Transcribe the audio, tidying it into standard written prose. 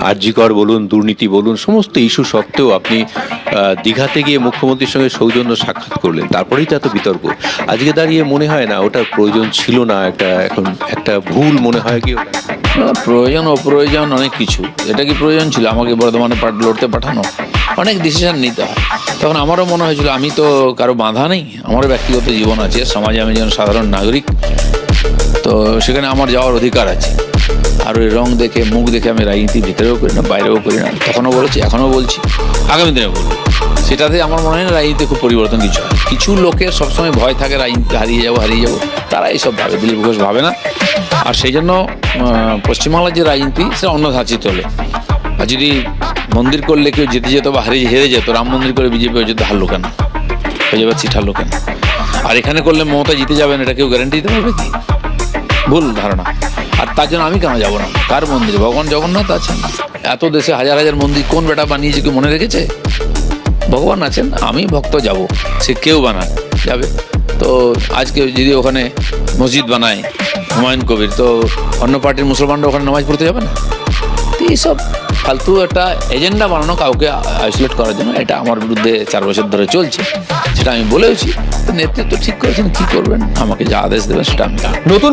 আরজিকর বলুন, দুর্নীতি বলুন, সমস্ত ইস্যু সত্ত্বেও আপনি দীঘাতে গিয়ে মুখ্যমন্ত্রীর সঙ্গে সৌজন্য সাক্ষাৎ করলেন, তারপরেই তো এত বিতর্ক। আজকে দাঁড়িয়ে মনে হয় না ওটার প্রয়োজন ছিল না, এখন একটা ভুল মনে হয় কি ওটা? প্রয়োজন অপ্রয়োজন অনেক কিছু। এটা কি প্রয়োজন ছিল আমাকে বর্ধমানে লড়তে পাঠানো? অনেক ডিসিশন নিতে হয়। তখন আমারও মনে হয়েছিল আমি তো কারো বাধা নেই, আমারও ব্যক্তিগত জীবন আছে, সমাজে আমি যেন সাধারণ নাগরিক, তো সেখানে আমার যাওয়ার অধিকার আছে। আর ওই রং দেখে মুখ দেখে আমি রাজনীতির ভিতরেও করি না, বাইরেও করি না। তখনও বলেছি, এখনও বলছি, আগামী দিনে বলবো। সেটাতে আমার মনে হয় না রাজনীতিতে খুব পরিবর্তন কিছু হয়। কিছু লোকের সবসময় ভয় থাকে রাজনীতি হারিয়ে যাবো, তারা এইসব ভাবে, দিলীপ ঘোষ ভাবে না। আর সেই জন্য পশ্চিমবাংলার যে রাজনীতি সেটা অন্য ধাঁচে চলে। আর যদি মন্দির করলে কেউ জিতে যেত বা হেরে যেত, রাম মন্দির করে বিজেপি হয়ে যেত, হারলো কেন? হয়ে যাবে সিট হারলো কেন? আর এখানে করলে মমতা জিতে যাবেন, এটা কেউ গ্যারান্টি দিতে পারবে কি? ভুল ধারণা। আর তার জন্য আমি কেন যাবো না? কার মন্দির? ভগবান জগন্নাথ আছেন। এত দেশে হাজার হাজার মন্দির কোন বেটা বানিয়েছে, কেউ মনে রেখেছে? ভগবান আছেন, আমি ভক্ত যাব, সে কেউ বানায় যাবে। তো আজকে যদি ওখানে মসজিদ বানায় হুমায়ুন কবির, তো অন্য পার্টির মুসলমানরা ওখানে নামাজ পড়তে যাবে না? তো এইসব ফালতু একটা এজেন্ডা বানানো কাউকে আইসোলেট করার জন্য, এটা আমার বিরুদ্ধে 4 বছর ধরে চলছে। সেটা আমি বলেওছি। নেতৃত্ব ঠিক করেছেন, কী করবেন, আমাকে যা আদেশ দেবেন সেটা আমি। নতুন